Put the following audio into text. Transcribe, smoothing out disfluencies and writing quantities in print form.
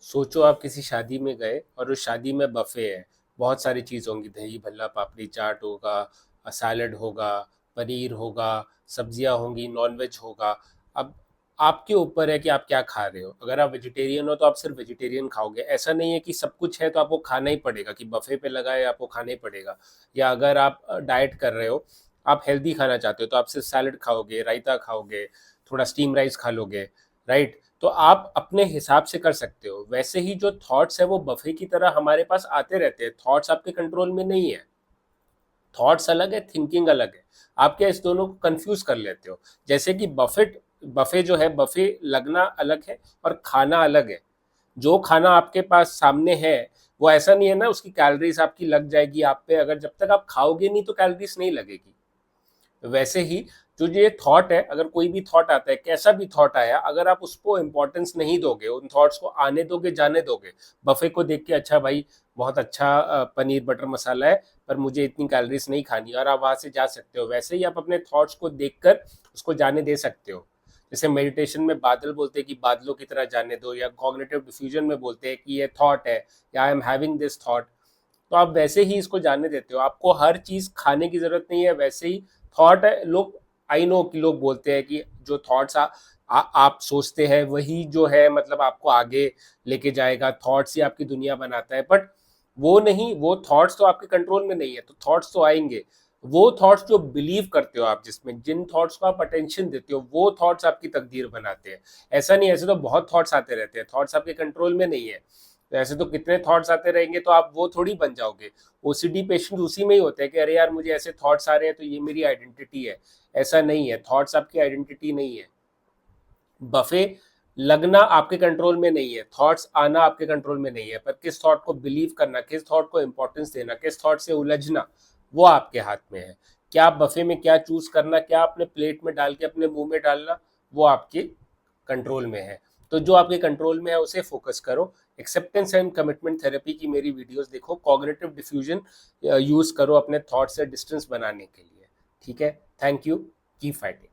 सोचो आप किसी शादी में गए और उस शादी में बफे है। बहुत सारी चीज़ होंगी, दही भल्ला पापड़ी चाट होगा, सैलड होगा, पनीर होगा, सब्जियां होंगी, नॉनवेज होगा। अब आपके ऊपर है कि आप क्या खा रहे हो। अगर आप वेजिटेरियन हो तो आप सिर्फ वेजिटेरियन खाओगे। ऐसा नहीं है कि सब कुछ है तो आपको खाना ही पड़ेगा, कि बफे पे लगा है आपको खाना ही पड़ेगा। या अगर आप डाइट कर रहे हो, आप हेल्दी खाना चाहते हो, तो आप सिर्फ सैलड खाओगे, रायता खाओगे, थोड़ा स्टीम राइस खा लोगे, राइट। तो आप अपने हिसाब से कर सकते हो। वैसे ही जो थॉट्स है वो बफे की तरह हमारे पास आते रहते हैं। थॉट्स आपके कंट्रोल में नहीं है। थॉट्स अलग है, थिंकिंग अलग है। आप क्या इस दोनों को कंफ्यूज कर लेते हो। जैसे कि बफे जो है, बफे लगना अलग है और खाना अलग है। जो खाना आपके पास सामने है वो ऐसा नहीं है ना, उसकी कैलोरीज आपकी लग जाएगी आप पे। अगर जब तक आप खाओगे नहीं तो कैलोरीज नहीं लगेगी। वैसे ही जो ये थॉट है, अगर कोई भी थॉट आता है, कैसा भी थॉट आया, अगर आप उसको इंपॉर्टेंस नहीं दोगे, उन थॉट्स को आने दोगे, जाने दोगे, बफे को देख के अच्छा भाई बहुत अच्छा पनीर बटर मसाला है, पर मुझे इतनी कैलोरीज नहीं खानी, और आप वहां से जा सकते हो। वैसे ही आप अपने थॉट्स को देखकर उसको जाने दे सकते हो। जैसे मेडिटेशन में बादल बोलते हैं कि बादलों की तरह जाने दो, या कॉग्निटिव डिफ्यूजन में बोलते हैं कि ये थॉट है, या I am having this thought. तो आप वैसे ही इसको जानने देते हो। आपको हर चीज खाने की जरूरत नहीं है। वैसे ही थॉट है, लोग, आई नो कि लोग बोलते हैं कि जो थॉट्स आप सोचते हैं वही जो है मतलब आपको आगे लेके जाएगा, थॉट्स ही आपकी दुनिया बनाता है। बट वो नहीं, वो थॉट्स तो आपके कंट्रोल में नहीं है। तो थॉट्स तो आएंगे। वो थॉट्स जो बिलीव करते हो आप, जिसमें जिन थॉट्स को आप अटेंशन देते हो, वो थॉट्स आपकी तकदीर बनाते हैं। ऐसा नहीं, ऐसे तो बहुत थॉट्स आते रहते हैं, थॉट्स आपके कंट्रोल में नहीं है। तो ऐसे तो कितने थॉट्स आते रहेंगे, तो आप वो थोड़ी बन जाओगे। ओसीडी पेशेंट उसी में ही होते हैं कि अरे यार मुझे ऐसे थॉट्स आ रहे हैं तो ये मेरी आइडेंटिटी है। ऐसा नहीं है, थॉट्स आपकी आइडेंटिटी नहीं है। बफे लगना आपके कंट्रोल में नहीं है, थॉट्स आना आपके कंट्रोल में नहीं है। पर किस थॉट को बिलीव करना, किस थॉट को इंपॉर्टेंस देना, किस थॉट से उलझना, वो आपके हाथ में है। क्या बफे में क्या चूज करना, क्या अपने प्लेट में डाल के अपने मुंह में डालना, वो आपके कंट्रोल में है। तो जो आपके कंट्रोल में है उसे फोकस करो। एक्सेप्टेंस एंड कमिटमेंट थेरेपी की मेरी वीडियोस देखो, कॉग्निटिव डिफ्यूजन यूज करो अपने थॉट से डिस्टेंस बनाने के लिए। ठीक है, थैंक यू, कीप फाइटिंग।